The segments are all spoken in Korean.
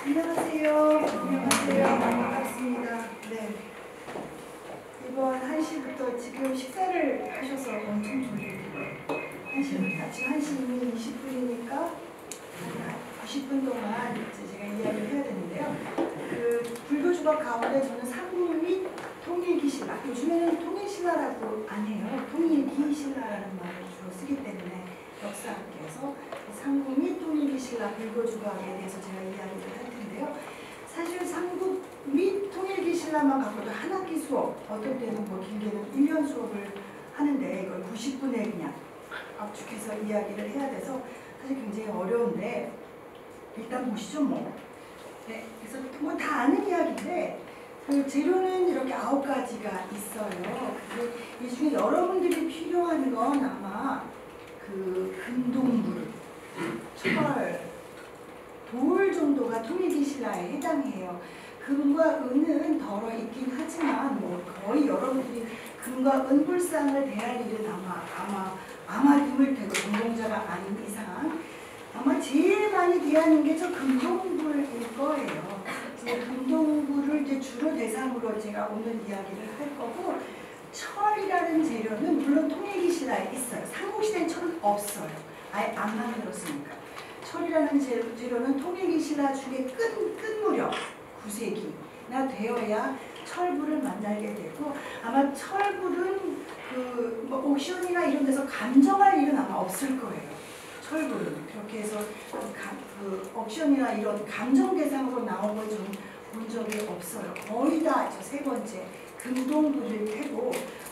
안녕하세요. 안녕하세요. 반갑습니다. 네. 이번 1시부터 지금 식사를 하셔서 엄청 졸리고 1시부터 지금 1시 이미 20분이니까 90분 동안 이제 제가 이야기를 해야 되는데요. 그 불교주법 가운데 저는 상부 및 통일기신라, 요즘에는 통일신라라고 안 해요. 통일기신라라는 말을 주로 쓰기 때문에 역사학계에서 상부 및 통일기신라 불교주법에 대해서 제가 이야기를 할 텐데요. 사실 상부 및 통일기신라만 갖고도 한 학기 수업, 어떤 때는 뭐 길게는 1년 수업을 하는데 이걸 90분에 그냥 압축해서 이야기를 해야 돼서 사실 굉장히 어려운데 일단 보시죠 뭐. 네, 그래서 뭐 다 아는 이야기인데 그 재료는 이렇게 9가지가 있어요. 근데 이 중에 여러분들이 필요한 건 아마 그 금동물, 철, 돌 정도가 통일기신라에 해당해요. 금과 은은 덜어 있긴 하지만 뭐 거의 여러분들이 금과 은불상을 대할 일은 아마 드물 테고 전공자가 아닌 이상 아마 제일 많이 대하는 게 저 금동불일 거예요. 금동불을 이제 주로 대상으로 제가 오늘 이야기를 할 거고, 철이라는 재료는 물론 통일기신라에 있어요. 삼국시대는 철은 없어요. 아예 안 만들었으니까. 철이라는 재료는 통일기신라 중에 끝무렵 9세기나 되어야 철불을 만나게 되고, 아마 철불은 그 뭐 옥션이나 이런 데서 감정할 일은 아마 없을 거예요. 철불은 그렇게 해서 그 옥션이나 이런 감정 대상으로 나온 걸 좀 본 적이 없어요. 거의 다 저 세 번째 금동불일 테고,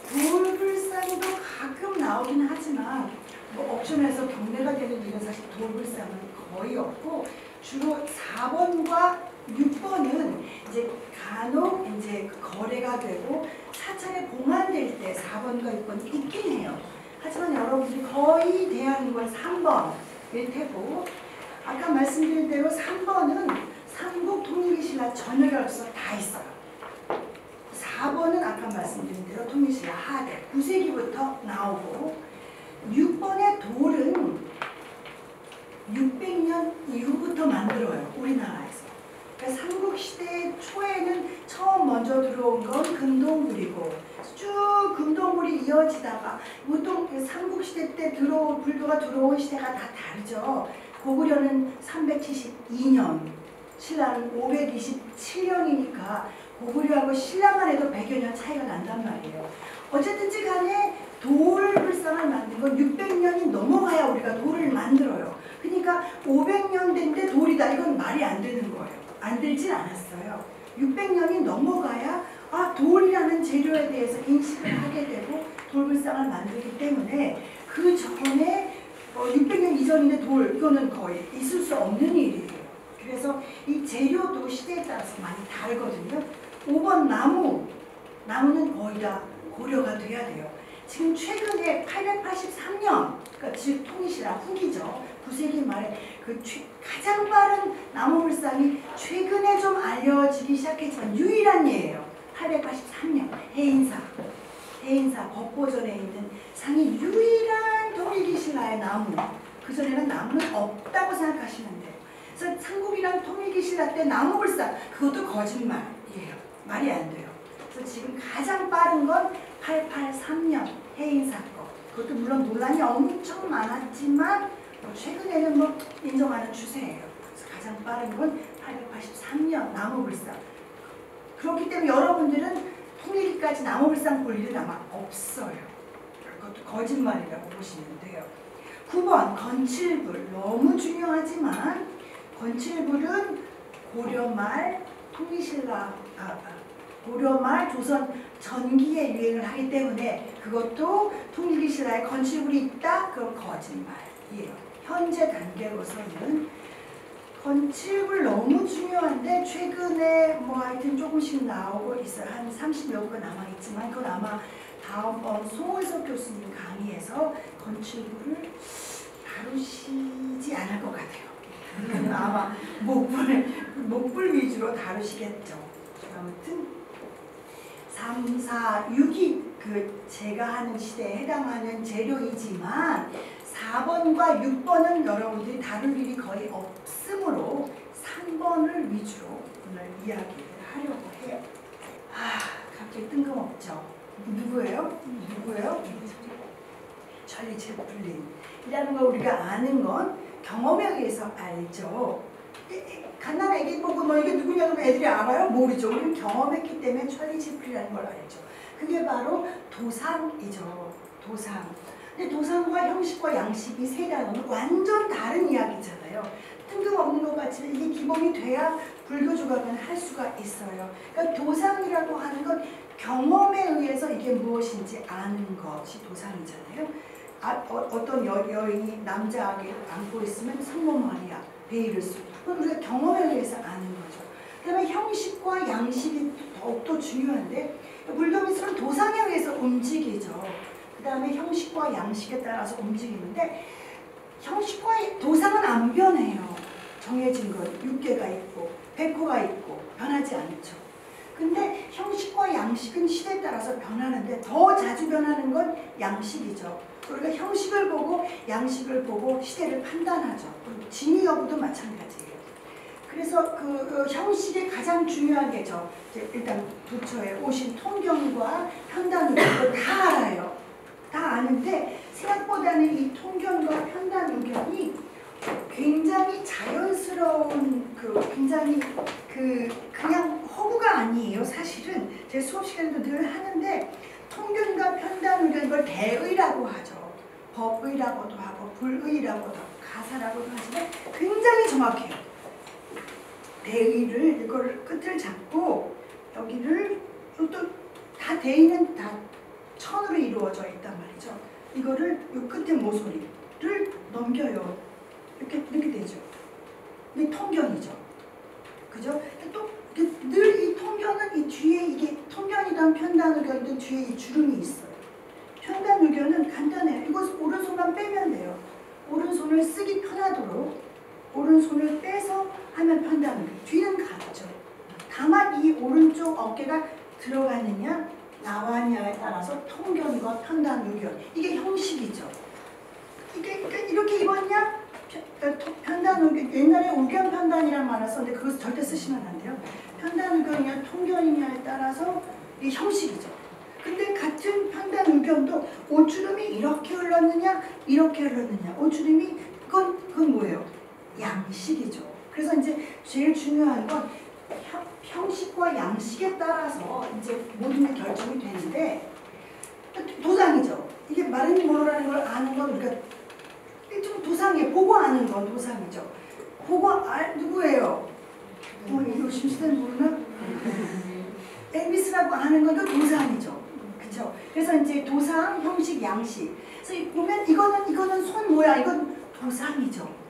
돌불상도 가끔 나오긴 하지만 뭐 옥션에서 경매가 되는 일은 사실 돌불상은 거의 없고, 주로 4번과 6번은 이제 간혹 이제 거래가 되고 사찰에 봉안될 때 4번과 6번이 있긴 해요. 하지만 여러분들이 거의 대하는 건 3번일 테고, 아까 말씀드린 대로 3번은 삼국 통일기신라 전역으로서 다 있어요. 4번은 아까 말씀드린 대로 통일신라 하대 9세기부터 나오고, 6번의 돌은 600년 이후부터 만들어요. 우리나라에서. 그러니까 삼국시대 초에는 처음 먼저 들어온 건 금동불이고, 쭉 금동불이 이어지다가 보통 삼국시대 때 불교가 들어온 시대가 다 다르죠. 고구려는 372년, 신라는 527년이니까 고구려하고 신라만 해도 100여 년 차이가 난단 말이에요. 어쨌든지 간에 돌불상을 만든 건 600년이 넘어가야 우리가 돌을 만들어요. 그러니까 500년 된데 돌이다, 이건 말이 안 되는 거예요. 안 들진 않았어요. 600년이 넘어가야 돌이라는 재료에 대해서 인식을 하게 되고 돌불상을 만들기 때문에, 그 전에 600년 이전인데 돌, 이거는 거의 있을 수 없는 일이에요. 그래서 이 재료도 시대에 따라서 많이 다르거든요. 5번 나무는 거의 다 고려가 돼야 돼요. 지금 최근에 883년, 그러니까 즉 통일신라 후기죠. 9세기 말에 그 가장 빠른 나무불상이 최근에 좀 알려지기 시작했지만 유일한 예예요. 883년 해인사 법보전에 있는 상이 유일한 통일기신라의 나무. 그전에는 나무는 없다고 생각하시면 돼요. 그래서 삼국이랑 통일기신라 때 나무불상, 그것도 거짓말이에요. 말이 안 돼요. 그래서 지금 가장 빠른 건 883년 해인사 거. 그것도 물론 논란이 엄청 많았지만 최근에는 뭐 인정하는 추세예요. 그래서 가장 빠른 건 883년 나무불상. 그렇기 때문에 여러분들은 통일기까지 나무불상 볼 일은 아마 없어요. 그것도 거짓말이라고 보시면 돼요. 9번 건칠불, 너무 중요하지만 건칠불은 고려말 고려말 조선 전기에 유행을 하기 때문에 그것도 통일기신라에 건칠불이 있다? 그럼 거짓말이에요. 현재 단계로서는 건칠불 너무 중요한데 최근에 뭐 하여튼 조금씩 나오고 있어요. 한 30여 건 남아있지만 그건 아마 다음번 송월석 교수님 강의에서 건칠불을 다루시지 않을 것 같아요. 아마 목불 위주로 다루시겠죠. 아무튼 3, 4, 6이 그 제가 하는 시대에 해당하는 재료이지만 4번과 6번은 여러분들이 다룰 일이 거의 없으므로 3번 번을 위주로 오늘 이야기를 하려고 해요. 갑자기 뜬금없죠? 누구예요? 찰리 채플린이라는 걸 우리가 아는 건 경험에 의해서 알죠. 갓난 애기 보고 너 이게 누구냐고 애들이 알아요? 모르죠. 우리는 경험했기 때문에 찰리 채플린이라는 걸 알죠. 그게 바로 도상이죠. 도상. 근데 도상과 형식과 양식이 세 단어는 완전 다른 이야기잖아요. 뜬금없는 것 같지만 이게 기본이 돼야 불교 조각은 할 수가 있어요. 그러니까 도상이라고 하는 건 경험에 의해서 이게 무엇인지 아는 것이 도상이잖아요. 어떤 여인이 남자에게 안고 있으면 성모 마리아, 베일을 쓰고 그건 우리가 경험에 의해서 아는 거죠. 그 다음에 형식과 양식이 더욱더 중요한데 불교 미술은 도상에 의해서 움직이죠. 그 다음에 형식과 양식에 따라서 움직이는데 형식과 도상은 안 변해요. 정해진 것, 6개가 있고 100호가 있고 변하지 않죠. 근데 형식과 양식은 시대에 따라서 변하는데 더 자주 변하는 건 양식이죠. 우리가 형식을 보고 양식을 보고 시대를 판단하죠. 그리고 진위 여부도 마찬가지예요. 그래서 그 형식이 가장 중요한 게죠. 일단 부처에 오신 통경과 편단의견을 다 알아요. 다 아는데 생각보다는 이 통경과 편단의견이 굉장히 자연스러운 굉장히 그냥 허구가 아니에요. 사실은 제 수업 시간에도 늘 하는데 통경과 편단의견 걸 대의라고 하죠. 법의라고도 하고 불의라고도 하고 가사라고도 하지만 굉장히 정확해요. 대의를 이걸 끝을 잡고 여기를 또 다 대의는 다 천으로 이루어져 있단 말이죠. 이거를 이 끝에 모서리를 넘겨요. 이렇게 되죠. 이게 통견이죠. 그죠? 또 늘 이 통견은 이 뒤에 이게 통견이든 편단의견이든 뒤에 이 주름이 있어요. 편단의견은 간단해요. 이거 오른손만 빼면 돼요. 오른손을 쓰기 편하도록 오른손을 빼서 하면 편단의견. 뒤는 가죠. 다만 이 오른쪽 어깨가 들어가느냐 나왔냐에 따라서 통견과 편단의견. 이게 형식이죠. 이게 이렇게 입었냐? 편단의견. 옛날에 의견 편단이란 말을 썼는데 그것을 절대 쓰시면 안 돼요. 편단의견이냐 통견이냐에 따라서 이게 형식이죠. 근데 같은 편단의견도 옷주름이 이렇게 흘렀느냐 이렇게 흘렀느냐 옷주름이 그건 뭐예요? 양식이죠. 그래서 이제 제일 중요한 건 형식과 양식에 따라서 이제 모든 게 결정이 되는데 도상이죠. 이게 마른 모노라는 걸 아는 건 우리가 좀 도상이에요. 보고 아는 건 도상이죠. 보고 누구예요? 이거 심시대는 모르나? 엘비스라고 하는 것도 도상이죠. 그렇죠? 그래서 이제 도상, 형식, 양식. 그래서 보면 이거는 손 모양, 이건 도상이죠.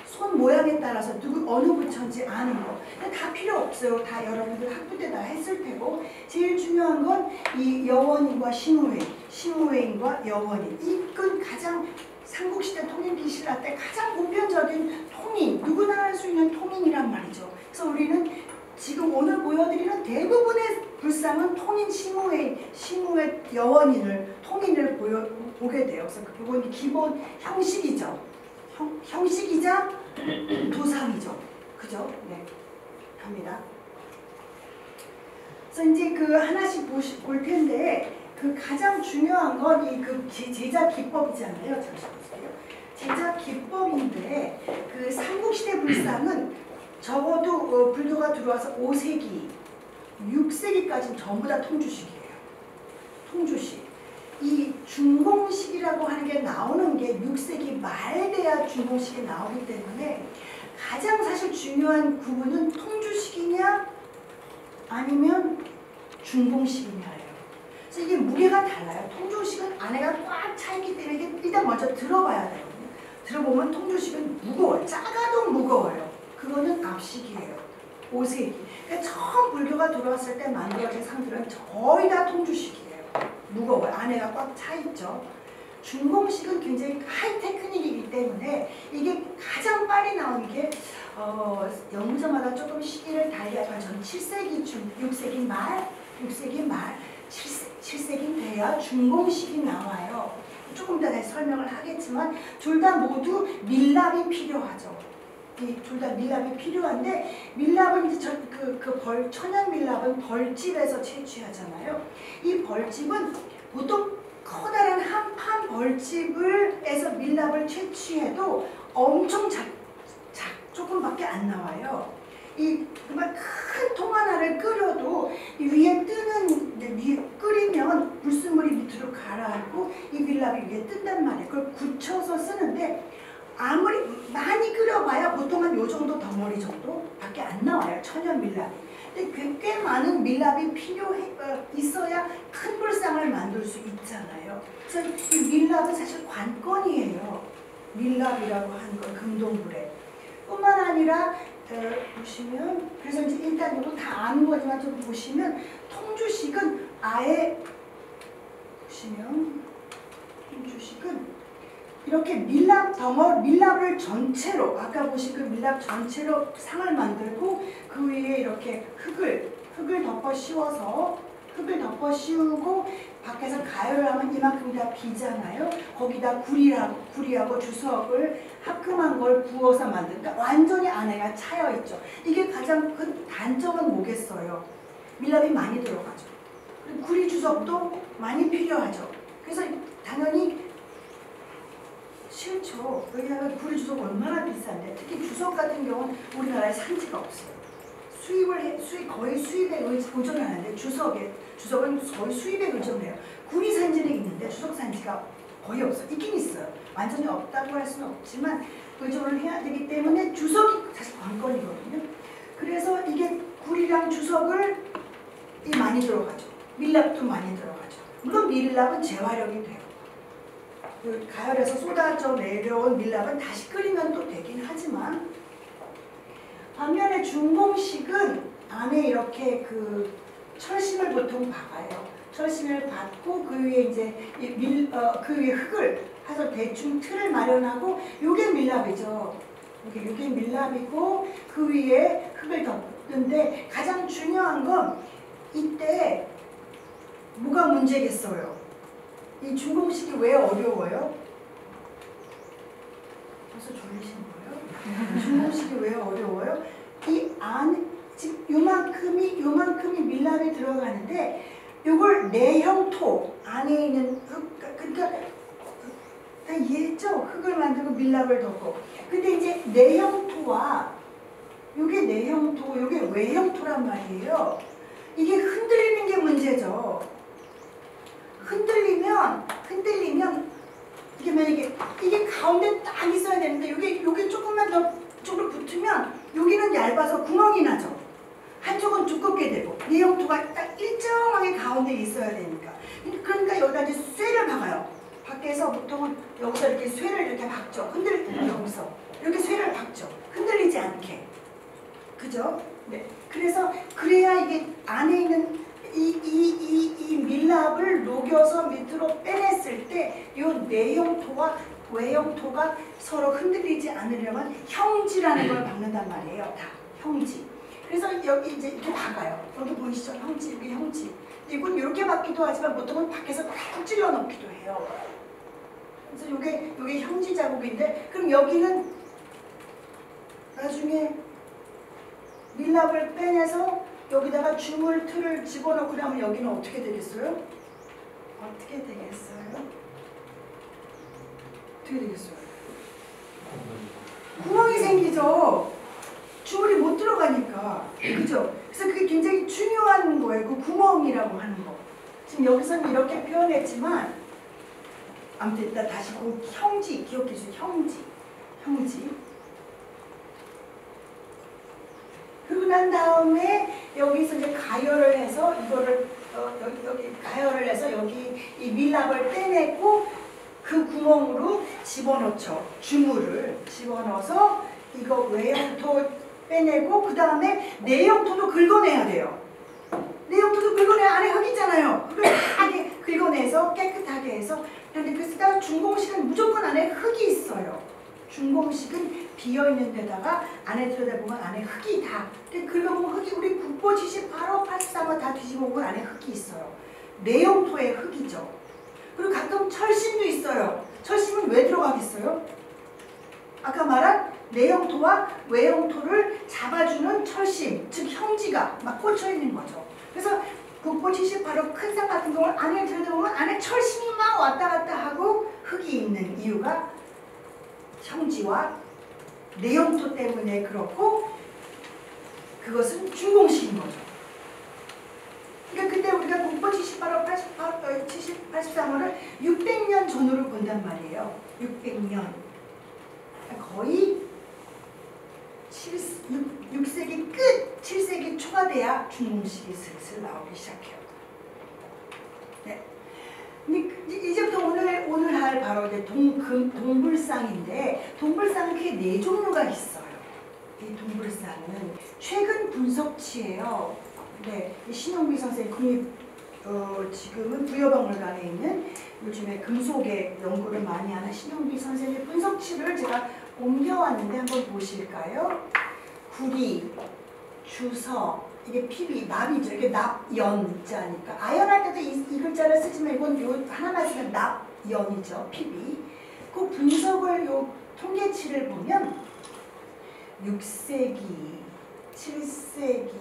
손 모양에 따라서 어느 부처인지 아는 거. 다 필요 없어요. 다 여러분들 학부 때 다 했을 테고 제일 중요한 건 이 여원인과 심우회인과 여원인. 이건 가장 삼국시대 통인기신라 때 가장 보편적인 통인, 누구나 할 수 있는 통인이란 말이죠. 그래서 우리는 지금 오늘 보여드리는 대부분의 불상은 통인 심우회 여원인을 통인을 보게 돼요. 그래서 그건 기본 형식이죠. 형식이자 도상이죠. 그죠? 네. 갑니다. 그래서 이제 하나씩 볼 텐데 가장 중요한 건 이 제자 기법이잖아요. 잠시 보세요. 제자 기법인데 삼국시대 불상은 적어도 불교가 들어와서 5세기, 6세기까지는 전부 다 통주식이에요. 통주식. 이 중공식이라고 하는 게 나오는 게 6세기 말 돼야 중공식이 나오기 때문에 가장 사실 중요한 구분은 통주식이냐 아니면 중공식이냐예요. 그래서 이게 무게가 달라요. 통주식은 안에가 꽉 차있기 때문에 이게 일단 먼저 들어봐야 되거든요. 들어보면 통주식은 무거워요. 작아도 무거워요. 그거는 압식이에요. 5세기. 그러니까 처음 불교가 들어왔을 때 만들어진 상들은 거의 다 통주식이에요. 무거워요. 안에가 꽉 차있죠. 중공식은 굉장히 하이 테크닉이기 때문에 이게 가장 빨리 나온 게 연구자마다 조금 시기를 달리하지만 저는 7세기 중 6세기 말 7세기 돼야 중공식이 나와요. 조금 더 설명을 하겠지만 둘 다 모두 밀랍이 필요하죠. 이 둘 다 밀랍이 필요한데 밀랍은 이제 천연 밀랍은 벌집에서 채취하잖아요. 이 벌집은 보통 커다란 한판 벌집에서 밀랍을 채취해도 엄청 조금밖에 안 나와요. 이 정말 큰 통 하나를 끓여도 이 위에 끓이면 불순물이 밑으로 가라앉고 이 밀랍이 위에 뜬단 말이에요. 그걸 굳혀서 쓰는데 아무리 많이 끓여봐야 보통 한 요 정도 덩어리 정도밖에 안 나와요. 천연 밀랍이. 근데 꽤 많은 밀랍이 있어야 큰 불상을 만들 수 있잖아요. 그래서 이 밀랍은 사실 관건이에요. 밀랍이라고 하는 건 금동불에. 뿐만 아니라 보시면 그래서 이제 일단 이거 다 아는 거지만 좀 보시면 통주식은 아예 보시면 통주식은 이렇게 밀랍을 전체로 아까 보신 그 밀랍 전체로 상을 만들고 그 위에 이렇게 흙을 덮어 씌우고 밖에서 가열을 하면 이만큼 다 비잖아요. 거기다 구리하고 주석을 합금한 걸 부어서 만든, 그러니까 완전히 안에가 차여 있죠. 이게 가장 큰 단점은 뭐겠어요? 밀랍이 많이 들어가죠. 그리고 구리 주석도 많이 필요하죠. 그래서 당연히 싫죠. 왜냐하면 구리 주석 얼마나 비싼데, 특히 주석 같은 경우는 우리나라에 산지가 없어요. 거의 수입에 의존하는데 주석은 거의 수입에 의존해요. 구리 산지는 있는데 주석 산지가 거의 없어요. 있긴 있어요. 완전히 없다고 할 수는 없지만 의존을 해야 되기 때문에 주석이 사실 관건이거든요. 그래서 이게 구리랑 주석을 많이 들어가죠. 밀랍도 많이 들어가죠. 물론 밀랍은 재활용이 돼요. 그 가열에서 쏟아져 내려온 밀랍은 다시 끓이면 또 되긴 하지만, 반면에 중공식은 안에 이렇게 그 철심을 보통 박아요. 철심을 받고 그 위에 이제 그 위에 흙을 해서 대충 틀을 마련하고, 요게 밀랍이죠. 요게 밀랍이고 그 위에 흙을 덮는데, 가장 중요한 건 이때 뭐가 문제겠어요? 이 중공식이 왜 어려워요? 벌써 졸리신 거예요? 중공식이 왜 어려워요? 이 지금 요만큼이 밀랍이 들어가는데, 요걸 내형토 안에 있는 흙, 그러니까 다 이해했죠? 흙을 만들고 밀랍을 덮고. 근데 이제 내형토와 요게 내형토, 요게 외형토란 말이에요. 이게 흔들리는 게 문제죠. 흔들리면 이게 만약에 이게 가운데 딱 있어야 되는데 요게 조금만 더 쪽으로 붙으면 여기는 얇아서 구멍이 나죠. 한쪽은 두껍게 되고 내형토가 딱 일정하게 가운데 있어야 되니까. 그러니까 여기다 이제 쇠를 박아요. 밖에서 보통은 여기서 이렇게 쇠를 이렇게 박죠. 여기서 이렇게 쇠를 박죠. 흔들리지 않게. 그죠? 네. 그래서 그래야 이게 안에 있는 이 밀랍을 녹여서 밑으로 빼냈을 때 이 내형토와 외형토가 서로 흔들리지 않으려면 형지라는 걸 박는단 말이에요. 다 형지. 그래서 여기 이제 이렇게 박아요. 여기 보이시죠? 형지, 여기 형지. 이건 이렇게 박기도 하지만 보통은 밖에서 탁 찔러 넣기도 해요. 그래서 요게 형지 자국인데, 그럼 여기는 나중에 밀랍을 빼내서 여기다가 주물 틀을 집어넣고 그러면 여기는 어떻게 되겠어요? 어떻게 되겠어요? 구멍이 생기죠. 주물이 못 들어가니까. 그죠? 그래서 그게 굉장히 중요한 거예요. 그 구멍이라고 하는 거. 지금 여기서는 이렇게 표현했지만, 아무튼 일단 다시 그 형지 기억해 주세요. 형지. 그러고 난 다음에 여기서 이제 가열을 해서 이거를 여기 가열을 해서 여기 이 밀랍을 빼내고 그 구멍으로 집어넣죠. 주물을 집어넣어서 이거 외형토 빼내고, 그 다음에 내형토도 긁어내야 돼요. 내형토도 긁어내야 안에 흙 있잖아요. 흙을 다 긁어내서 깨끗하게 해서. 그런데 그래서 중공식은 무조건 안에 흙이 있어요. 중공식은 비어있는 데다가 안에 들여다보면 안에 흙이 다, 긁어보면 흙이 우리 국보 78호 83호 다 뒤집어보면 안에 흙이 있어요. 내용토의 흙이죠. 그리고 가끔 철심도 있어요. 철심은 왜 들어가겠어요? 아까 말한 내영토와 외영토를 잡아주는 철심, 즉 형지가 막 꽂혀 있는 거죠. 그래서 국보 78호 큰 산 같은 경우는 안에 들어보면 안에 철심이 막 왔다 갔다 하고 흙이 있는 이유가 형지와 내영토 때문에 그렇고, 그것은 준공식인 거죠. 그러니까 그때 우리가 국보 78호, 83호를 600년 전으로 본단 말이에요. 600년. 거의 6세기 끝, 7세기 초가 돼야 준공식이 슬슬 나오기 시작해요. 네. 이제부터 오늘 할 바로 이제 동불상인데, 동불상은 크게 4종류가 있어요. 이 동불상은 최근 분석치예요. 네, 신용비 선생님 지금은 부여박물관에 있는 요즘에 금속의 연구를 많이 하는 신용비 선생님의 분석치를 제가 옮겨왔는데 한번 보실까요? 구리, 주석, 이게 피비, 납이죠. 이게 납연자니까. 아연할 때도 이 글자를 쓰지만 이건 요 하나만 쓰면 납연이죠. 피비. 그 분석을 요 통계치를 보면 6세기, 7세기,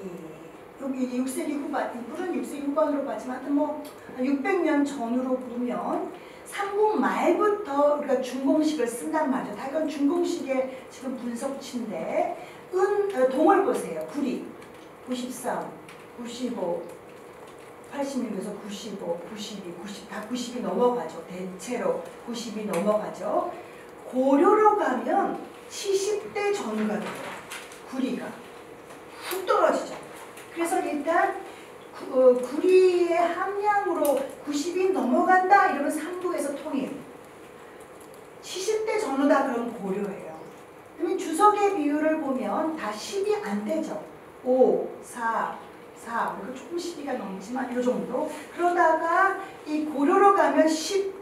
여기 6세기 후반, 이분은 6세기 후반으로 봤지만 하여튼 뭐 600년 전으로 보면 삼국 말부터 우리가 준공식을 쓴단 말이죠. 다 이건 준공식의 지금 분석치인데, 동을 보세요. 구리 93, 95, 86에서 95, 92, 90, 다 90이 넘어가죠. 대체로 90이 넘어가죠. 고려로 가면 70대 전후가 돼요. 구리가 훅 떨어지죠. 그래서 일단 구리의 함량으로 90이 넘어간다 이러면 삼국에서 통일. 70대 전후다 그러면 고려예요. 그러면 주석의 비율을 보면 다 10이 안 되죠. 5, 4, 4, 그리고 조금 12가 넘지만 이 정도. 그러다가 이 고려로 가면 10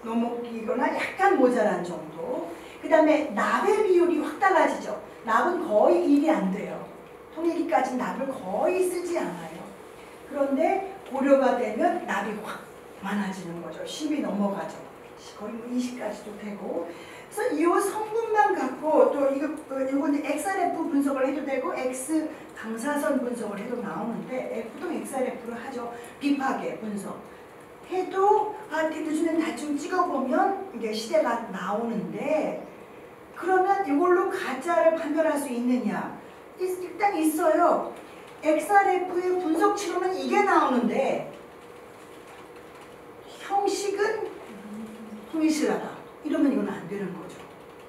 넘기거나 약간 모자란 정도. 그 다음에 납의 비율이 확 달라지죠. 납은 거의 1이 안 돼요. 통일기까지 납을 거의 쓰지 않아요. 그런데 고려가 되면 납이 확 많아지는 거죠. 10이 넘어가죠. 거의 뭐 20까지도 되고. 그래서 이 성분만 갖고 또 이건 XRF 분석을 해도 되고 X 방사선 분석을 해도 나오는데, 보통 XRF를 하죠. 비파계 분석 해도 요즘엔 대충 찍어보면 이게 시대가 나오는데, 그러면 이걸로 가짜를 판별할 수 있느냐? 일단 있어요. XRF의 분석치로는 이게 나오는데 형식은 통일신라다. 이러면 이건 안 되는 거죠.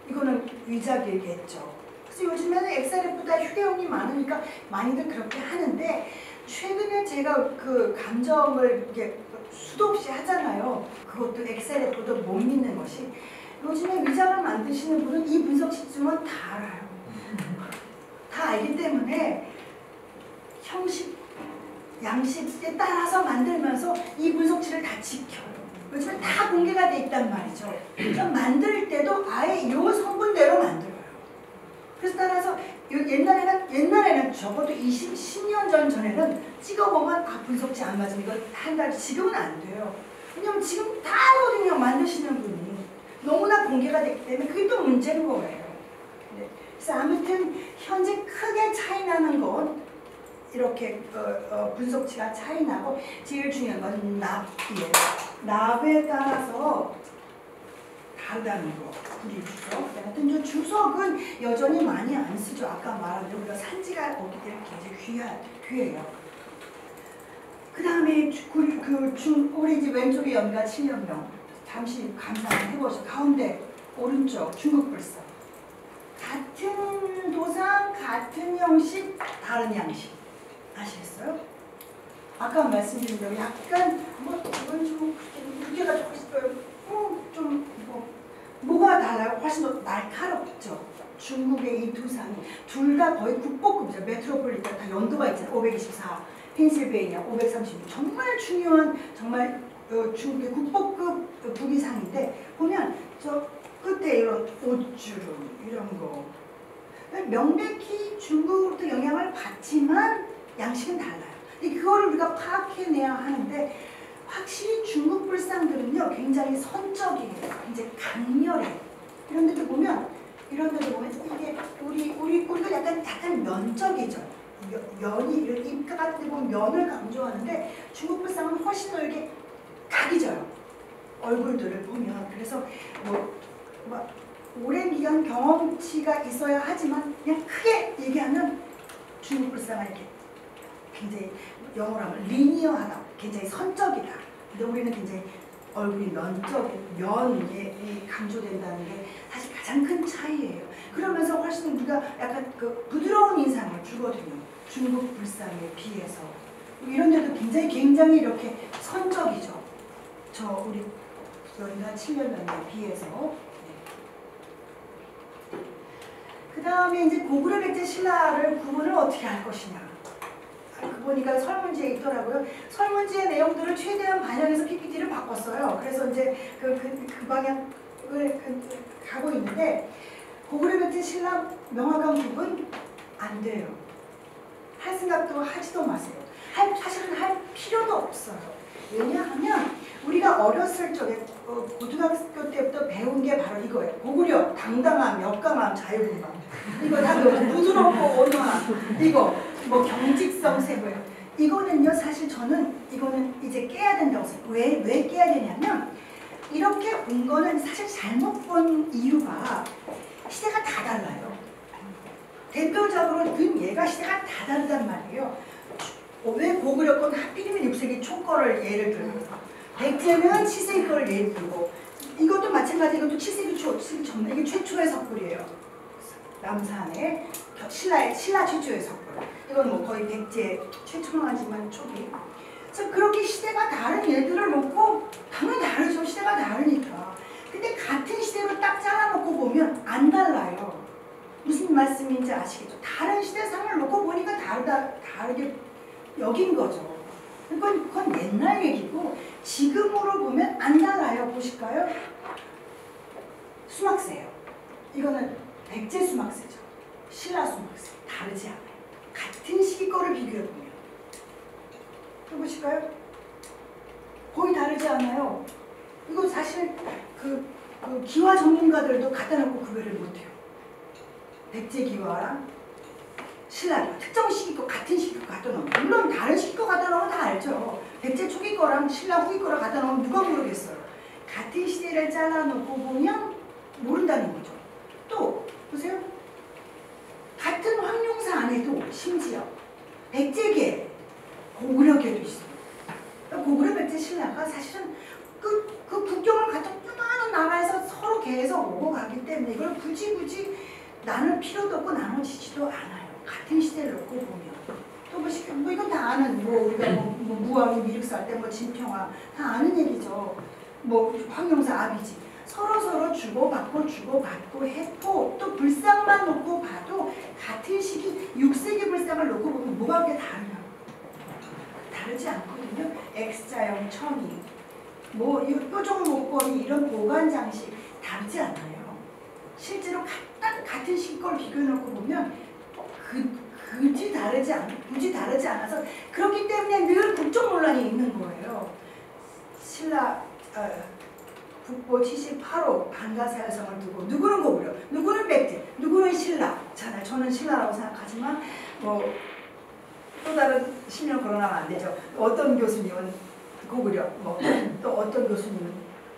이거는 위작이겠죠. 그래서 요즘에는 XRF보다 휴대용이 많으니까 많이들 그렇게 하는데, 최근에 제가 그 감정을 이렇게 수도 없이 하잖아요. 그것도 XRF도 못 믿는 것이, 요즘에 위작을 만드시는 분은 이 분석치쯤은 다 알아요. 다 알기 때문에 형식, 양식에 따라서 만들면서 이 분석치를 다 지켜요. 요즘에 다 공개가 돼 있단 말이죠. 그래서 만들 때도 아예 이 성분대로 만들어요. 그래서 따라서 옛날에는 적어도 10년 전에는 찍어보면 분석치 안 맞으면 이거 한 달, 지금은 안 돼요. 왜냐면 지금 다 하거든요. 만드시는 분이. 너무나 공개가 됐기 때문에 그게 또 문제인 거예요. 네. 그래서 아무튼 현재 크게 차이 나는 건 이렇게 분석치가 차이 나고, 제일 중요한 건 납이에요. 납에 따라서 다르다는 거. 구리 주석. 하여튼 주석은 여전히 많이 안 쓰죠. 아까 말한 대로 우리가 산지가 없기 때문에 굉장히 귀해요. 그 다음에 우리 집 왼쪽에 연가 7년명. 잠시 감상을 해보죠. 가운데 오른쪽 중국 불상. 같은 도상, 같은 형식, 다른 양식. 아시겠어요? 아까 말씀드린 대로 약간 이건 좀 무게가 좀 뭐가 달라요? 훨씬 더 날카롭죠. 중국의 이 두 상이 둘 다 거의 국보급이죠. 메트로폴리탄 다 연도가 있잖아요. 524, 펜실베이니아 536. 정말 중요한, 정말 중국의 국보급 무기상인데, 보면 저 끝에 이런 옷주름 이런 거 명백히 중국으로부터 영향을 받지만 양식은 달라요. 그거를 우리가 파악해내야 하는데, 확실히 중국 불상들은요 굉장히 선적이에요. 굉장히 강렬해요. 이런 데도 보면 이런 데도 보면 이게 우리가 약간 면적이죠. 면이 이렇게 입가 같은 데 보면 면을 강조하는데 중국 불상은 훨씬 더 이렇게 각이 져요. 얼굴들을 보면. 그래서 뭐 오랜 기간 경험치가 있어야 하지만 그냥 크게 얘기하면 중국 불상은 이렇게 굉장히 영어로 하면 리니어하다, 굉장히 선적이다. 근데 우리는 굉장히 얼굴이 면에 강조된다는 게 사실 가장 큰 차이예요. 그러면서 훨씬 우리가 약간 그 부드러운 인상을 주거든요. 중국 불상에 비해서. 이런 데도 굉장히 이렇게 선적이죠. 저 우리 연가 7년면에 비해서. 그 다음에 이제 고구려 백제 신라를 구분을 어떻게 할 것이냐. 보니까 설문지에 있더라고요. 설문지의 내용들을 최대한 반영해서 PPT를 바꿨어요. 그래서 이제 그 방향을 가고 있는데 고구려 백제 신라 명확한 구분 안 돼요. 할 생각도 하지도 마세요. 사실은 할 필요도 없어요. 왜냐하면 우리가 어렸을 적에 고등학교 때부터 배운 게 바로 이거예요. 고구려, 당당함, 역강함, 자유분방. 이거 다 부드럽고 온화함. 이거 뭐 경직성 세고요. 이거는요 사실 저는 이거는 이제 깨야 된다고 생각해요. 왜 깨야 되냐면 이렇게 온 거는 사실 잘못 본 이유가 시대가 다 달라요. 대표적으로 그 얘가 시대가 다 다르단 말이에요. 왜 고구려 건 하필이면 6세기 초 거를 예를 들고 백제는 7세기 거를 예를 들고 이것도 마찬가지. 이것도 7세기 초, 7세기 전 이게 최초의 석굴이에요. 남산의 신라 최초의 석굴. 이건 뭐 거의 백제 최초는 하지만 초기. 그래서 그렇게 시대가 다른 예들을 놓고 당연히 다르죠. 시대가 다르니까. 근데 같은 시대로 딱 잘라놓고 보면 안 달라요. 무슨 말씀인지 아시겠죠? 다른 시대상을 놓고 보니까 다르게 여긴 거죠. 그건 옛날 얘기고 지금으로 보면 안 달라요. 보실까요? 수막새예요. 이거는 백제 수막새죠. 신라 수막새. 다르지 않아요. 같은 시기 거를 비교해보면. 또 보실까요? 거의 다르지 않아요. 이거 사실 그 기와 전문가들도 갖다 놓고 구별을 못해요. 백제 기와랑 신라 기와. 특정 시기 거 같은 시기 거 갖다 놓으면. 물론 다른 시기 거 갖다 놓으면 다 알죠. 백제 초기 거랑 신라 후기 거랑 갖다 놓으면 누가 모르겠어요. 같은 시대를 잘라놓고 보면 모른다는 거죠. 또 보세요. 같은 황룡사 안에도 심지어 백제계, 고구려계도 있어요. 고구려 백제 신라가 사실은 그 국경을 갖다 많은 나라에서 서로 계속 오고 가기 때문에 이걸 굳이 나눌 필요도 없고 나눠지지도 않아요. 같은 시대를 놓고 보면. 또 뭐 이건 다 아는 우리가 무왕이 미륵살 때 진평화 다 아는 얘기죠. 황룡사 아비지. 서로 주고받고 해포 또 불상만 놓고 봐도 같은 시기 6세기 불상을 놓고 보면 뭐가 그렇게 다르냐? 다르지 않거든요. X자형 청이 뾰족 목걸이 이런 보관 장식 다르지 않아요. 실제로 같은 시기 걸 비교해놓고 보면 굳이 다르지 않아서 그렇기 때문에 늘 국적 논란이 있는 거예요. 신라 국보 78호 반가사여성을 두고 누구는 고구려, 누구는 백제, 누구는 신라잖아요. 저는 신라라고 생각하지만 또 다른 신명 거론하면 안 되죠. 어떤 교수님은 고구려, 또 어떤 교수님은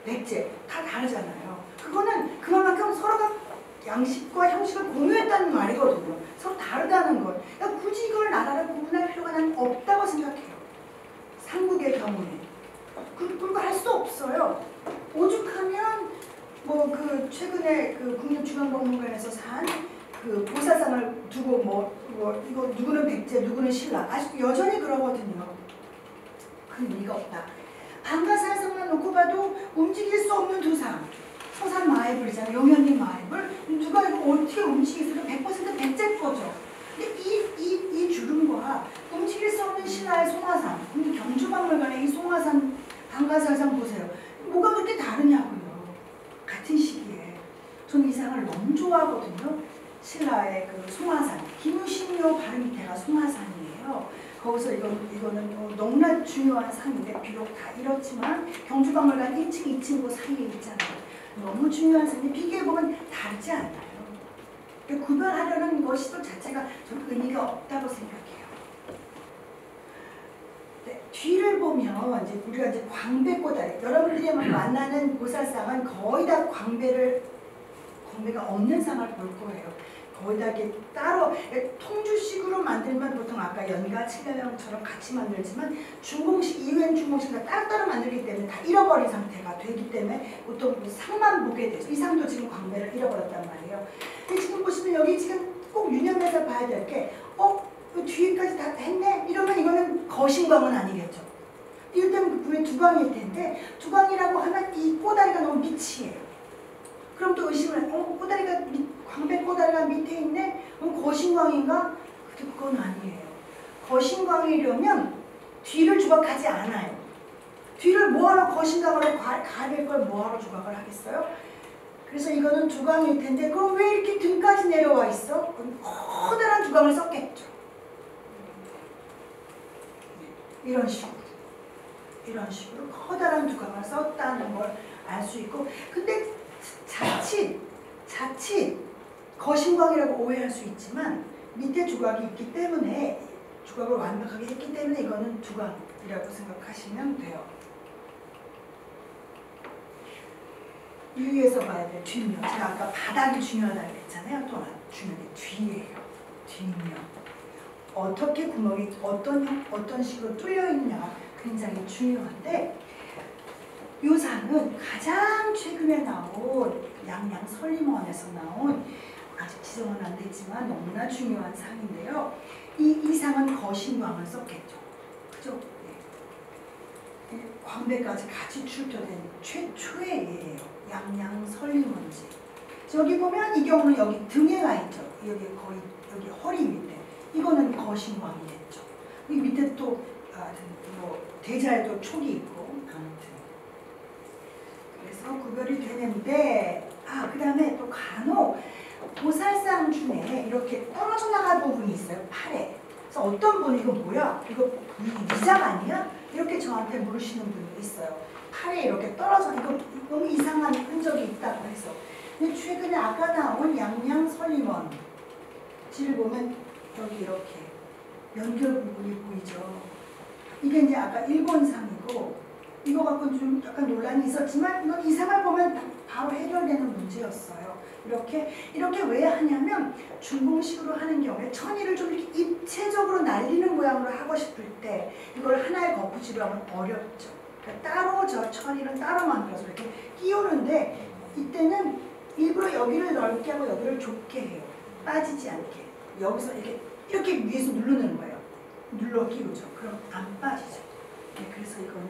백제 다 다르잖아요. 그거는 그만큼 서로가 양식과 형식을 공유했다는 말이거든요. 서로 다르다는 것. 그러니까 굳이 이걸 나라를 구분할 필요가 난 없다고 생각해요. 삼국의 경우에. 그걸 할 수 없어요. 오죽하면 최근에 국립중앙박물관에서 산 보사상을 두고 이거 누구는 백제 누구는 신라 아직도 여전히 그러거든요. 그 의미가 없다. 반가사상만 놓고 봐도 움직일 수 없는 두 상. 서산 마애불이잖아요. 용현리 마애불. 누가 이거 어떻게 움직이세요? 100% 백제 거죠. 근데 이 주름과 움직일 수 없는 신라의 송화산. 경주박물관의 이 송화산 반가사상 보세요. 뭐가 그렇게 다르냐고요. 같은 시기에. 저는 이 상을 너무 좋아하거든요. 신라의 송화산. 김우신료 바로 밑에가 송화산이에요. 거기서 이거는 너무나 중요한 상인데 비록 다 이렇지만 경주박물관 1층, 2층 그 사이에 있잖아요. 너무 중요한 상인데 비교해보면 다르지 않아요. 구별하려는 것이 또 자체가 좀 의미가 없다고 생각해요. 네, 뒤를 보면 이제 우리가 이제 광배꼬다리, 여러분들이 만나는 보살상은 거의 다 광배가 없는 상을 볼 거예요. 거의 다 이렇게 따로 통주식으로 만들면 보통 아까 연가 칠면형처럼 같이 만들지만 중공식 이후엔 중공식과 따로따로 만들기 때문에 다 잃어버린 상태가 되기 때문에 보통 상만 보게 되죠. 이 상도 지금 광배를 잃어버렸단 말이에요. 근데 지금 보시면 여기 지금 꼭 유념해서 봐야 될 게 뒤에까지 다 했네? 이러면 이거는 거신광은 아니겠죠. 이럴 때는 분명히 두광일 텐데 두광이라고 하면 이 꼬다리가 너무 밑이에요. 그럼 또 의심을 해. 광배 꼬다리가 밑에 있네? 그럼 거신광인가? 근데 그건 아니에요. 거신광이려면 뒤를 조각하지 않아요. 뒤를 뭐하러 거신광으로 가릴 걸 뭐하러 조각을 하겠어요? 그래서 이거는 두광일 텐데 그럼 왜 이렇게 등까지 내려와 있어? 그럼 커다란 두광을 썼겠죠. 이런 식으로 커다란 두광을 썼다는 걸 알 수 있고, 근데 자칫 거신광이라고 오해할 수 있지만 밑에 조각이 있기 때문에 조각을 완벽하게 했기 때문에 이거는 두광이라고 생각하시면 돼요. 유의해서 봐야 될 뒷면. 제가 아까 바닥이 중요하다고 했잖아요. 또 중요한 게 뒤예요. 뒷면. 어떻게 구멍이 어떤 식으로 뚫려 있느냐가 굉장히 중요한데, 이 상은 가장 최근에 나온 양양 설림원에서 나온, 아직 지정은 안 됐지만 너무나 중요한 상인데요. 이 상은 거신광을 썼겠죠. 그죠? 네. 광배까지 같이 출토된 최초의 예예요. 양양 설림원지. 저기 보면 이 경우는 여기 등에 가 있죠. 여기 거의 여기 허리 밑에. 이거는 거신광이겠죠. 이 밑에 또 대자에도 촉이 있고, 아무튼 그래서 구별이 되는데, 그 다음에 또 간혹 보살상 중에 이렇게 떨어져 나갈 부분이 있어요. 팔에. 그래서 어떤 분이 이거 뭐야? 이거 위장 아니야? 이렇게 저한테 물으시는 분이 있어요. 팔에 이렇게 떨어져, 이거 너무 이상한 흔적이 있다고 해서. 근데 최근에 아까 나온 양양 설림원 지를 보면 여기 이렇게 연결 부분이 보이죠. 이게 이제 아까 일본상이고, 이거 갖고 좀 약간 논란이 있었지만 이건 이상을 보면 바로 해결되는 문제였어요. 이렇게 왜 하냐면 중공식으로 하는 경우에 천의를 좀 이렇게 입체적으로 날리는 모양으로 하고 싶을 때 이걸 하나의 거푸지로 하면 어렵죠. 그러니까 따로 저 천의를 따로 만들어서 이렇게 끼우는데, 이때는 일부러 여기를 넓게 하고 여기를 좁게 해요. 빠지지 않게. 여기서 이렇게 위에서 누르는 거예요. 눌러 끼우죠. 그럼 안 빠지죠. 네, 그래서 이거는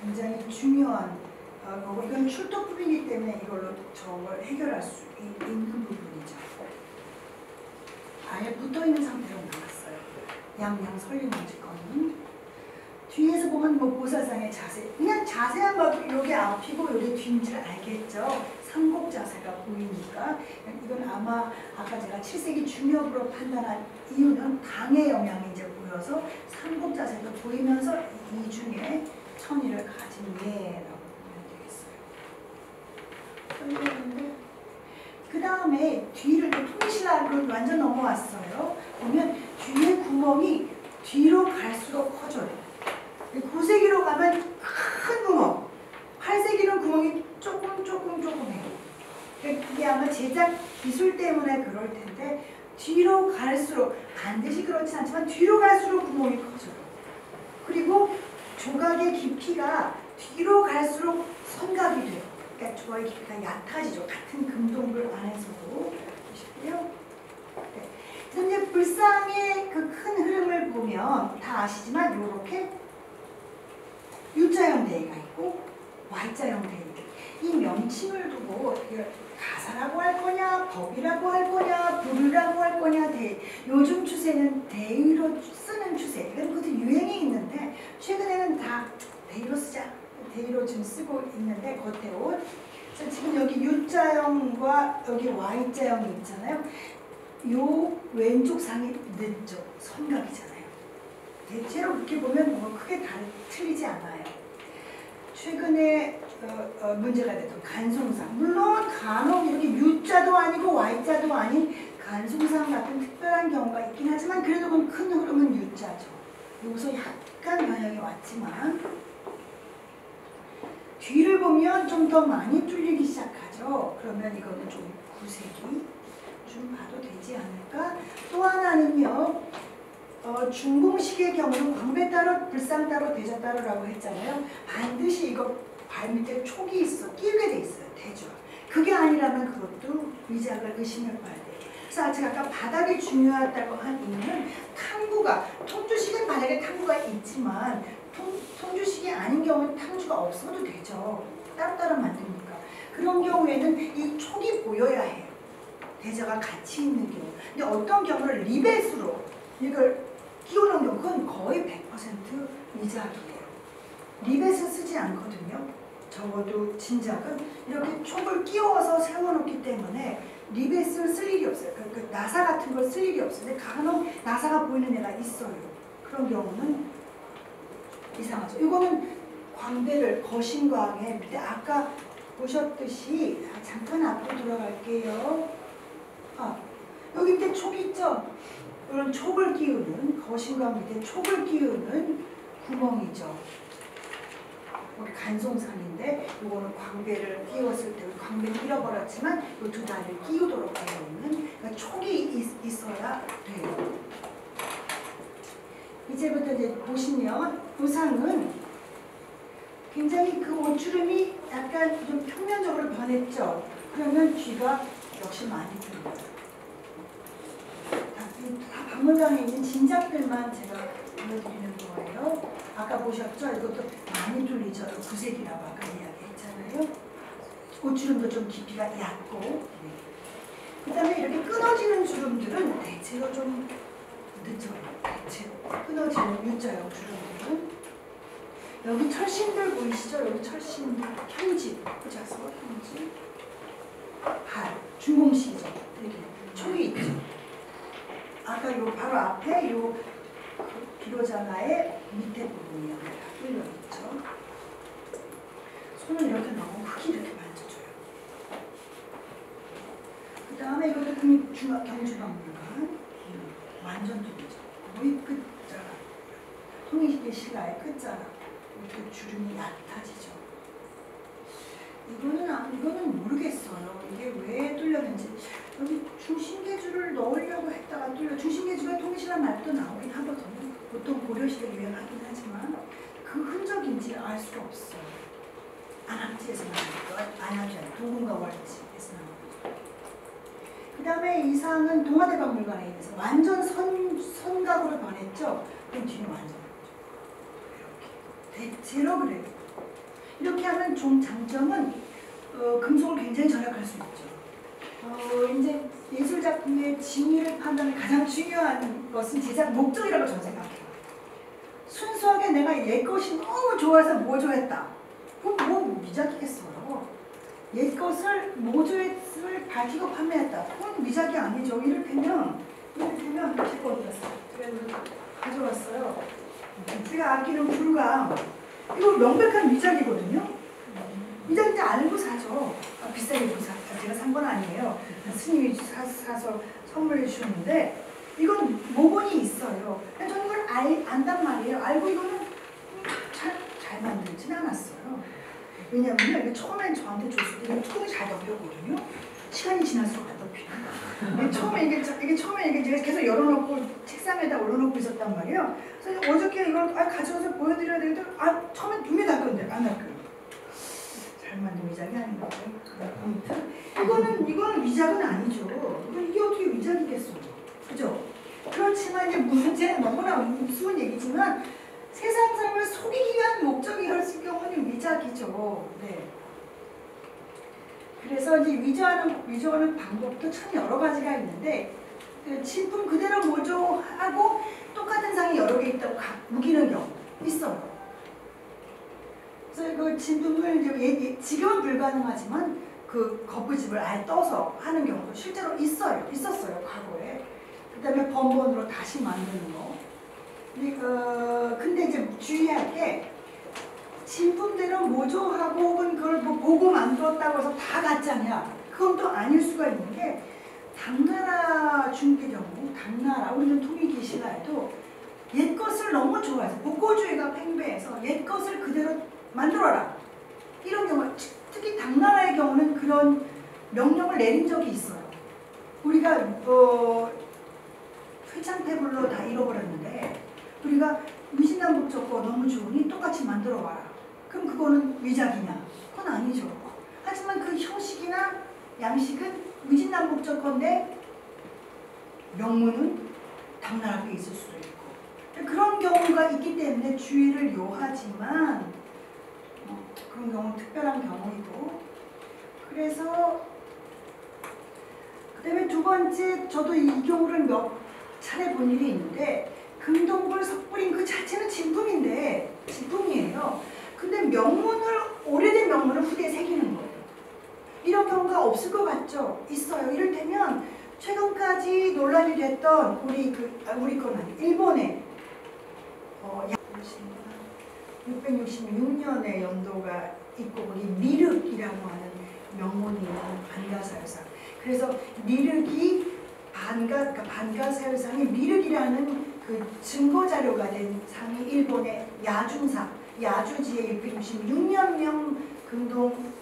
굉장히 중요한 거고, 이건 출토법이기 때문에 이걸로 저걸 해결할 수 있는 부분이죠. 아예 붙어있는 상태로 나왔어요. 양양 설림원지 거는. 뒤에서 보면 보살상의 자세, 그냥 자세한 봐도 여기 앞이고 여기 뒤인 줄 알겠죠. 삼곡 자세가 보이니까. 이건 아마 아까 제가 7세기 중엽으로 판단한 이유는 당의 영향이 이제 보여서 삼곡 자세도 보이면서 이 중에 천의를 가진 예라고 보면 되겠어요. 그 다음에 뒤를 통실하로 완전 넘어왔어요. 보면 뒤에 구멍이 뒤로 갈수록 커져요. 9세기로 가면 큰 구멍, 8세기는 구멍이 조금 해요. 그게 아마 제작 기술 때문에 그럴 텐데, 뒤로 갈수록, 반드시 그렇진 않지만 뒤로 갈수록 구멍이 커져요. 그리고 조각의 깊이가 뒤로 갈수록 선각이 돼요. 그러니까 조각의 깊이가 얕아지죠. 같은 금동굴 안에서도. 보시고요. 네. 그래서 이제 불상의 그 큰 흐름을 보면 다 아시지만 이렇게 U자형 대의가 있고 Y자형 대의. 이 명칭을 두고 가사라고 할 거냐, 법이라고 할 거냐, 부류라고 할 거냐, 요즘 추세는 대의로 쓰는 추세. 이건 그것도 유행이 있는데 최근에는 다 대의로 쓰자. 대의로 지금 쓰고 있는데 겉에옷. 지금 여기 U자형과 여기 Y자형이 있잖아요. 요 왼쪽 상이 늦죠. 선각이잖아요. 대체로 그렇게 보면 뭐 크게 틀리지 않아요. 최근에 문제가 됐던 간송상. 물론 간혹 이렇게 U자도 아니고 Y자도 아닌 현상 같은 특별한 경우가 있긴 하지만 그래도 그건 큰 흐름은 U자죠. 여기서 약간 변형이 왔지만 뒤를 보면 좀 더 많이 뚫리기 시작하죠. 그러면 이거는 좀 구색이 좀 봐도 되지 않을까? 또 하나는요. 중공식의 경우는 광배 따로 불상 따로 대자 따로라고 했잖아요. 반드시 이거 발 밑에 촉이 있어 끼우게 돼 있어요. 대죠. 그게 아니라면 그것도 위작을 의심해 봐야 돼요. 그래서 제가 아까 바닥이 중요하다고 한 이유는 탕구가 통주식은 만약에 탕구가 있지만 통주식이 아닌 경우는 탕주가 없어도 되죠. 따로따로 만드니까. 그런 경우에는 이 촉이 보여야 해요. 대자가 같이 있는 경우. 근데 어떤 경우는 리벳으로 이걸 끼우는 경우 그건 거의 100% 위작이에요. 리벳을 쓰지 않거든요. 적어도 진작은 이렇게 촉을 끼워서 세워놓기 때문에 리벳을 쓸 일이 없어요. 그 나사 같은 걸 쓸 일이 없어요. 근데 간혹 나사가 보이는 애가 있어요. 그런 경우는 이상하죠. 이거는 광배를 거신광에 밑에 아까 보셨듯이 잠깐 앞으로 돌아갈게요. 여기 밑에 촉 있죠? 이런 촉을 끼우는 거신광 밑에 촉을 끼우는 구멍이죠. 우리 간송산인데 이거는 광배를 끼웠을 때 광배는 잃어버렸지만 이 두 다리를 끼우도록 되어 있는 그러니까 촉이 있어야 돼요. 이제부터 이제 보시면 부상은 굉장히 그 옷주름이 약간 좀 평면적으로 변했죠. 그러면 뒤가 역시 많이 뚫려요. 다 박물관에 있는 진작들만 제가 보여드리는 거예요. 아까 보셨죠? 이것도 많이 뚫리죠. 구색이라고 아까 이야기했잖아요. 옷주름도 좀 깊이가 얕고 그 다음에 이렇게 끊어지는 주름들은 대체로 좀 늦어요. 대체로 끊어지는 U자형 주름들은 여기 철신들 보이시죠? 여기 철신 형집 자서 형집 발 중공식이죠. 여기 촉이 있죠. 아까 요 바로 앞에 요 비로자나의 밑에 부분이요. 다 뚫려 있죠. 손을 이렇게 너무 크게 이렇게 만져줘요. 그 다음에 이것도 경주박물관 완전 뚫리죠. 거의 끝자락. 통일시대 신라의 끝자락. 이렇게 주름이 얕아지죠. 이거는 모르겠어요. 이게 왜 뚫렸는지. 여기 중심계주를 넣으려고 했다가 뚫려. 중심계주가 통일시란 말도 나오긴 하거든요. 보통 고려시대 유행하긴 하지만 그 흔적인지 알 수가 없어요. 안압지에서 나오고 안압지 도금과 월지에서 나오고. 그 다음에 이상은 동아대박물관에 있어서 완전 선각으로 변했죠. 그럼 뒤는 완전 이렇게 대체로 그래요. 이렇게 하면 좀 장점은 금속을 굉장히 절약할 수 있죠. 이제 예술작품의 진위를 판단하는 가장 중요한 것은 제작 목적이라고 저는 생각해요. 순수하게 내가 옛 것이 너무 좋아서 모조했다. 그럼 뭐 미작이겠어요. 옛 것을 모조했을 밝히고 판매했다. 그건 미작이 아니죠. 이를테면 제 거였어요. 제가 가져왔어요. 제가 아끼는 불가 이거 명백한 미작이거든요. 미작인지 알고 사죠. 비싸게 제가 산 건 아니에요. 스님이 사서 선물해 주셨는데 이건 모본이 있어요. 저는 이걸 안단 말이에요. 알고 이거는 잘 만들진 않았어요. 왜냐면요, 이게 처음엔 저한테 줬을 때 뚜껑이 잘 덮였거든요. 시간이 지날수록 안 덮여요. 처음에 이게 제가 계속 열어놓고 책상에다 올려놓고 있었단 말이에요. 그래서 어저께 이걸 가져와서 보여드려야 되는데 처음엔 눈에 닿던데 안 닿고요. 잘 만든 위작이 아닌 거고요. 아무튼 이거는 위작은 아니죠. 이게 어떻게 위작이겠어요, 그죠? 그렇지만 이제 문제는 너무나 우스운 얘기지만 세상 사람을 속이기 위한 목적이 할 경우는 위작이죠. 네. 그래서 이제 위조하는 방법도 참 여러 가지가 있는데 그 진품 그대로 모조하고 똑같은 상이 여러 개 있다고 우기는 경우 있어요. 그래서 그 진품을 지금은 불가능하지만 그 거푸집을 아예 떠서 하는 경우도 실제로 있었어요, 과거에. 그 다음에 번번으로 다시 만드는 거. 근데 이제 주의할 게 진품대로 모조하고 혹은 그걸 뭐 보고 만들었다고 해서 다 가짜냐? 그건 또 아닐 수가 있는 게 당나라 중기 당나라, 우리는 통일기 신라에도 옛 것을 너무 좋아해서 복고주의가 팽배해서 옛 것을 그대로 만들어라. 이런 경우, 특히 당나라의 경우는 그런 명령을 내린 적이 있어요. 우리가 회창패불로 다 잃어버렸는데 우리가 위진남북조건 너무 좋으니 똑같이 만들어 와라. 그럼 그거는 위작이냐? 그건 아니죠. 하지만 그 형식이나 양식은 위진남북조건인데 명문은 당나라에 있을 수도 있고 그런 경우가 있기 때문에 주의를 요하지만 그런 경우는 특별한 경우이고 그래서 그 다음에 두 번째 저도 이 경우를 몇 차례 본 일이 있는데 금동굴 석불인 그 자체는 진품이에요. 근데 오래된 명문을 후대에 새기는 거예요. 이런 경우가 없을 것 같죠? 있어요. 이를테면 최근까지 논란이 됐던 우리 건 아니고 일본의 666년의 연도가 있고 거기 미륵이라고 하는 명문이 있는 반가사유상. 그래서 미륵이 반가사유상이 미륵이라는 그 증거 자료가 된 상이 일본의 야주지의 666년명 금동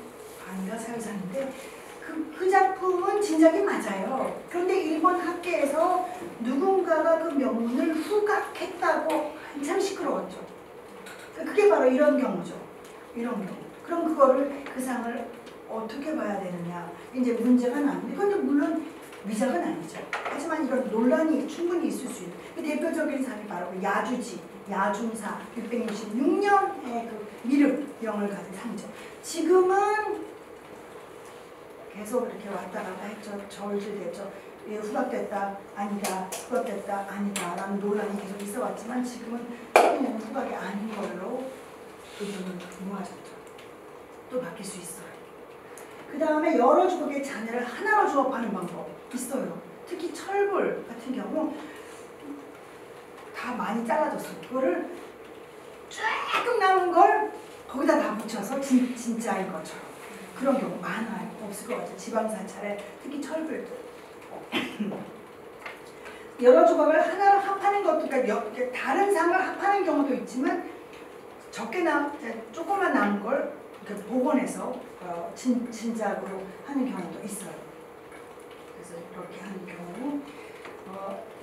반가사유상인데 그 작품은 진작이 맞아요. 그런데 일본 학계에서 누군가가 그 명문을 후각했다고 한참 시끄러웠죠. 그게 바로 이런 경우죠. 이런 경우. 그럼 그 상을 어떻게 봐야 되느냐. 이제 문제가 나는데 그런데 물론 위작은 아니죠. 하지만 이런 논란이 충분히 있을 수 있는 그 대표적인 상이 바로 그 야중사 666년의 그 미륵령을 가진 상이죠. 지금은 계속 이렇게 왔다 갔다 했죠. 저울질됐죠. 후각됐다, 아니다, 후각됐다, 아니다 라는 논란이 계속 있어 왔지만 지금은 후각이 아닌 걸로 의견은 모아졌죠. 또 바뀔 수 있어요. 그 다음에 여러 주걱의 잔해를 하나로 조합하는 방법 있어요. 특히 철불 같은 경우 다 많이 잘라졌어요. 그거를 조금 남은 걸 거기다 다 붙여서 진짜인 것처럼 그런 경우 많아요. 없을 것 같아요. 지방사찰에 특히 철불도 여러 조각을 하나로 합하는 것도 그러니까 다른 상을 합하는 경우도 있지만 조금만 남은 걸 이렇게 복원해서 진작으로 하는 경우도 있어요. 그래서 이렇게 하는 경우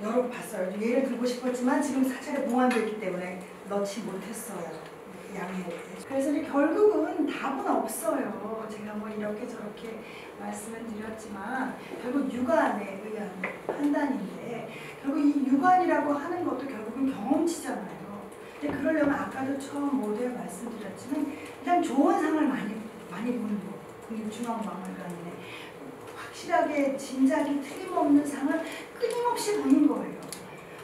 여러 봤어요. 예를 들고 싶었지만 지금 사찰에 봉안되어 있기 때문에 넣지 못했어요. 양해해. 그래서 이제 결국은 답은 없어요. 제가 뭐 이렇게 저렇게 말씀을 드렸지만 결국 유관에 의한 판단인데 결국 이 유관이라고 하는 것도 결국은 경험치잖아요. 근데 그러려면 아까도 처음 모두에 말씀드렸지만 일단 좋은 상을 많이 보는 거. 국립중앙박물관이네. 확실하게 진작이 틀림없는 상을 끊임없이 보는 거예요.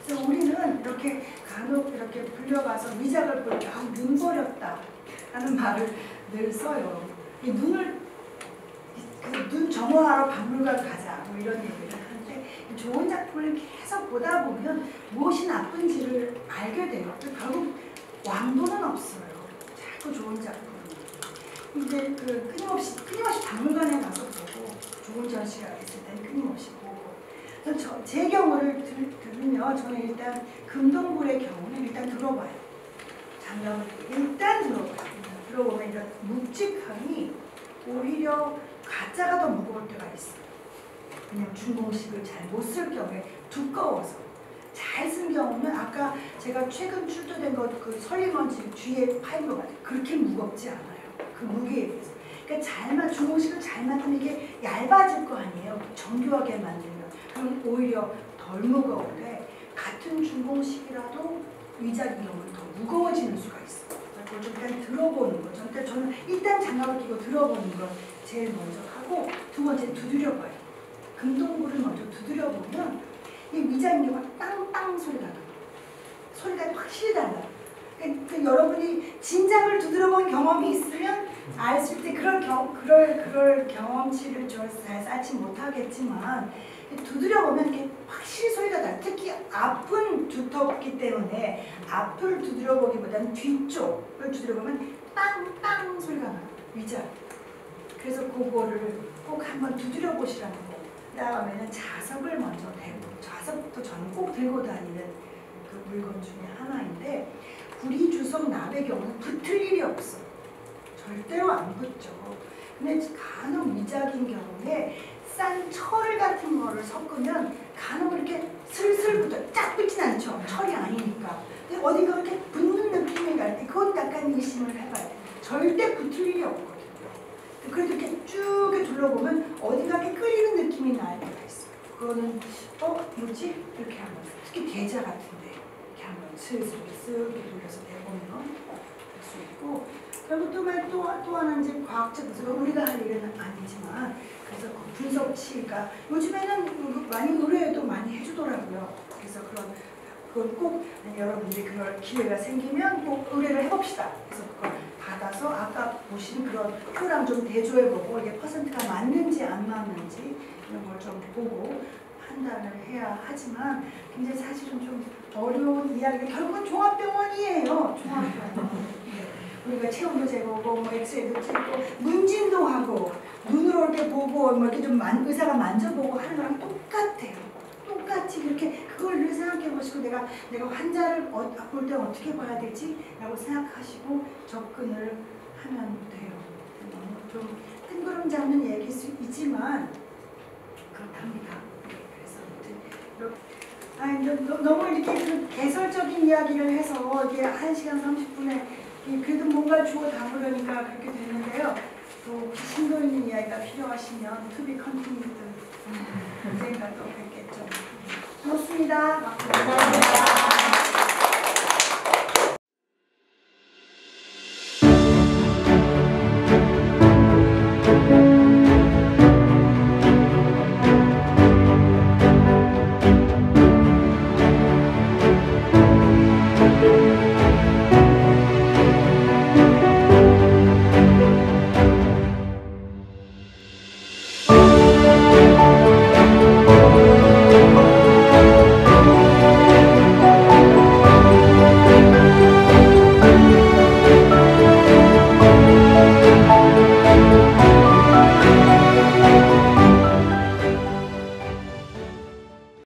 그래서 우리는 이렇게 간혹 이렇게 불려가서 위작을 볼 때 눈 버렸다 하는 말을 늘 써요. 이 눈을 눈 정화하러 박물관 가자 뭐 이런 얘기를 하는데 좋은 작품을 계속 보다 보면 무엇이 나쁜지를 알게 돼요. 결국 왕도는 없어요. 자꾸 좋은 작품. 근데 끊임없이 박물관에 가서 보고 좋은 전시가 있을 땐 끊임없이 보고. 제 경우를 들으면 저는 일단 금동굴의 경우는 일단 들어봐요. 장갑을 일단 들어봐요. 들어보면 이런 묵직함이 오히려 가짜가 더 무거울 때가 있어요. 그냥 중공식을 잘 못 쓸 경우에 두꺼워서. 잘 쓴 경우는 아까 제가 최근 출토된 것 그 설리먼지 뒤에 파인 것 같아요. 그렇게 무겁지 않아요. 그 무게에 비해서. 그러니까 중공식을 잘 만들면 이게 얇아질 거 아니에요. 정교하게 만들면. 그럼 오히려 덜 무거운데 같은 중공식이라도 위작이 경우는 더 무거워지는 수가 있어요. 그걸 좀 일단 들어보는 거죠. 저는 일단 장갑을 끼고 들어보는 걸 제일 먼저 하고 두 번째 두드려봐요. 금동굴을 먼저 두드려보면 이 위작류가 땅땅 소리가 나요. 소리가 확실히 달라요. 그러니까 여러분이 진작을 두드려본 경험이 있으면 알 수 있을 때 그럴 경험치를 잘 쌓지 못하겠지만 두드려보면 이렇게 확실히 소리가 나요. 특히 앞은 두텁기 때문에 앞을 두드려보기보다는 뒤쪽을 두드려보면 땅땅 소리가 나요. 위작. 그래서 그거를 꼭 한번 두드려보시라는 거. 그 다음에는 자석을 먼저 대고 자석도 저는 꼭 들고 다니는 그 물건 중에 하나인데 구리 주성 납의 경우는 붙을 일이 없어. 절대로 안 붙죠. 근데 간혹 미작인 경우에 싼 철 같은 거를 섞으면 간혹 이렇게 슬슬 붙어. 쫙 붙진 않죠. 철이 아니니까. 근데 어디가 이렇게 붙는 느낌이 날 때 그건 약간 의심을 해봐야 돼. 절대 붙을 일이 없거든요. 그래도 이렇게 쭉 둘러보면 어디가 이렇게 끓이는 느낌이 날 때가 있어요. 그거는 뭐지? 이렇게 한번 특히 계좌 같은데 이렇게 한번 슬슬 쓱 이렇게 돌려서 내보면 할 수 있고 그리고 또 하나 이제 과학적으로 우리가 할 일은 아니지만 그래서 그 분석치가 요즘에는 많이 의뢰도 많이 해주더라고요. 그래서 그건 꼭 여러분들이 그럴 기회가 생기면 꼭 의뢰를 해봅시다. 그래서 그걸 받아서 아까 보신 그런 표랑 좀 대조해보고 이게 퍼센트가 맞는지 안 맞는지 이런 걸 좀 보고 판단을 해야 하지만 굉장히 사실은 좀 어려운 이야기가 결국은 종합병원이에요. 종합병원. 우리가 체온도 재보고 뭐 엑스레이도 찍고 문진도 하고 눈으로 이렇게 보고 뭐 이렇게 좀 의사가 만져보고 하는 거랑 똑같아요. 똑같이 이렇게 그걸 생각해 보시고 내가 환자를 볼 때 어떻게 봐야 되지? 라고 생각하시고 접근을 하면 돼요. 너무 좀 뜬구름 잡는 얘기일 수 있지만 그렇답니다. 그래서 너무 이렇게 좀 개설적인 이야기를 해서 이게 1시간 30분에 그래도 뭔가 주워 담으려니까 그렇게 되는데요. 또 심도 있는 이야기가 필요하시면 투비 컨티뉴드 언젠가 또 뵙겠죠. 고맙습니다.